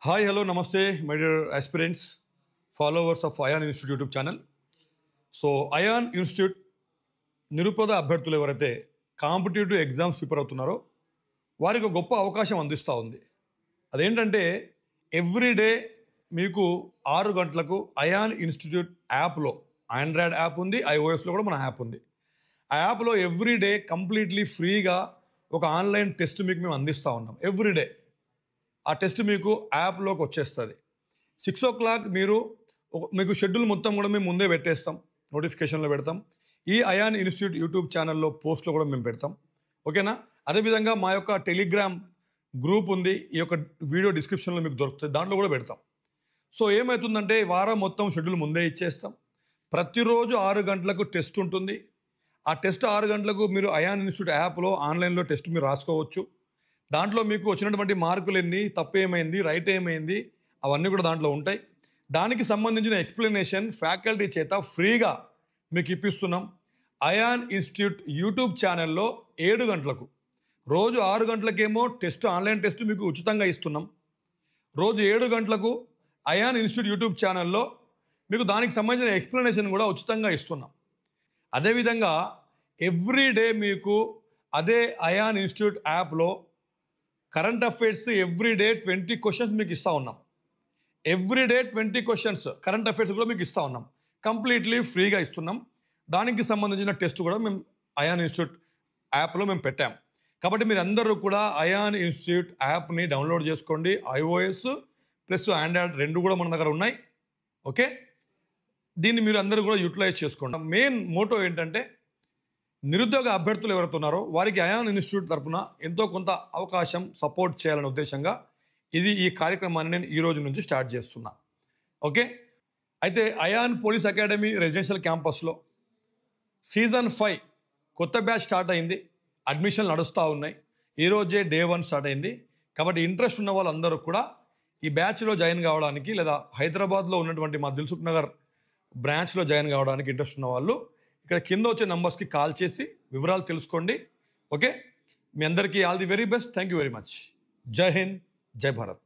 Hi, hello, namaste, my dear aspirants, followers of ION Institute YouTube channel. So ION Institute నిరుపేద అభ్యర్థులు ఎవరైతే competitive exams prepare అవుతున్నారో వారికి ఒక గొప్ప అవకాశం అందిస్తూ ఉంది. అదేంటంటే ఎవ్రీడే మీకు 6 గంటలకు ION Institute యాప్లో, ఆండ్రాయిడ్ యాప్ ఉంది, iOSలో కూడా మన యాప్ ఉంది. ఆ యాప్లో ఎవ్రీడే కంప్లీట్లీ ఫ్రీగా ఒక ఆన్లైన్ టెస్ట్ మీకు మేము అందిస్తూ ఉన్నాం. ఎవ్రీడే ఆ టెస్ట్ మీకు యాప్లోకి వచ్చేస్తుంది. 6 o'clock మీకు షెడ్యూల్ మొత్తం కూడా మేము ముందే పెట్టేస్తాం, నోటిఫికేషన్లో పెడతాం. ఈ ION Institute యూట్యూబ్ ఛానల్లో పోస్ట్లో కూడా మేము పెడతాం. ఓకేనా? అదేవిధంగా మా యొక్క టెలిగ్రామ్ గ్రూప్ ఉంది, ఈ యొక్క వీడియో డిస్క్రిప్షన్లో మీకు దొరుకుతుంది, దాంట్లో కూడా పెడతాం. సో ఏమవుతుందంటే వారం మొత్తం షెడ్యూల్ ముందే ఇచ్చేస్తాం. ప్రతిరోజు 6 గంటలకు టెస్ట్ ఉంటుంది. ఆ టెస్ట్ 6 గంటలకు మీరు ION Institute యాప్లో ఆన్లైన్లో టెస్ట్ మీరు రాసుకోవచ్చు. దాంట్లో మీకు వచ్చినటువంటి మార్కులు ఎన్ని, తప్పు ఏమైంది, రైట్ ఏమైంది, అవన్నీ కూడా దాంట్లో ఉంటాయి. దానికి సంబంధించిన ఎక్స్ప్లెనేషన్ ఫ్యాకల్టీ చేత ఫ్రీగా మీకు ఇప్పిస్తున్నాం. ION Institute యూట్యూబ్ ఛానల్లో 7 గంటలకు, రోజు 6 గంటలకేమో టెస్ట్, ఆన్లైన్ టెస్ట్ మీకు ఉచితంగా ఇస్తున్నాం. రోజు 7 గంటలకు ION Institute యూట్యూబ్ ఛానల్లో మీకు దానికి సంబంధించిన ఎక్స్ప్లెనేషన్ కూడా ఉచితంగా ఇస్తున్నాం. అదేవిధంగా ఎవ్రీడే మీకు అదే ION Institute యాప్లో కరెంట్ అఫైర్స్ ఎవ్రీడే 20 క్వశ్చన్స్ మీకు ఇస్తూ ఉన్నాం. ఎవ్రీడే 20 క్వశ్చన్స్ కరెంట్ అఫైర్స్ కూడా మీకు ఇస్తూ ఉన్నాం. కంప్లీట్లీ ఫ్రీగా ఇస్తున్నాం. దానికి సంబంధించిన టెస్ట్ కూడా మేము ION Institute యాప్లో మేము పెట్టాం. కాబట్టి మీరు అందరూ కూడా ION Institute యాప్ని డౌన్లోడ్ చేసుకోండి. iOS ప్లస్ ఆండ్రాయిడ్ రెండు కూడా మన దగ్గర ఉన్నాయి. ఓకే, దీన్ని మీరు అందరూ కూడా యూటిలైజ్ చేసుకోండి. మెయిన్ మోటో ఏంటంటే నిరుద్యోగ అభ్యర్థులు ఎవరైతే ఉన్నారో వారికి ION Institute తరఫున ఎంతో కొంత అవకాశం, సపోర్ట్ చేయాలనే ఉద్దేశంగా ఈ కార్యక్రమాన్ని నేను ఈ రోజు నుంచి స్టార్ట్ చేస్తున్నా. ఓకే, అయితే ION పోలీస్ అకాడమీ రెసిడెన్షియల్ క్యాంపస్లో సీజన్ 5 కొత్త బ్యాచ్ స్టార్ట్ అయింది. అడ్మిషన్లు నడుస్తూ ఉన్నాయి. ఈరోజే డే 1 స్టార్ట్ అయింది. కాబట్టి ఇంట్రెస్ట్ ఉన్న వాళ్ళందరూ కూడా ఈ బ్యాచ్లో జాయిన్ కావడానికి, లేదా హైదరాబాద్లో ఉన్నటువంటి మా దిల్సుఖ్ నగర్ బ్రాంచ్లో జాయిన్ కావడానికి ఇంట్రెస్ట్ ఉన్న వాళ్ళు ఇక్కడ కింద వచ్చే నంబర్స్కి కాల్ చేసి వివరాలు తెలుసుకోండి. ఓకే, మీ అందరికీ all the very best. Thank you very much. జై హింద్, జై భారత్.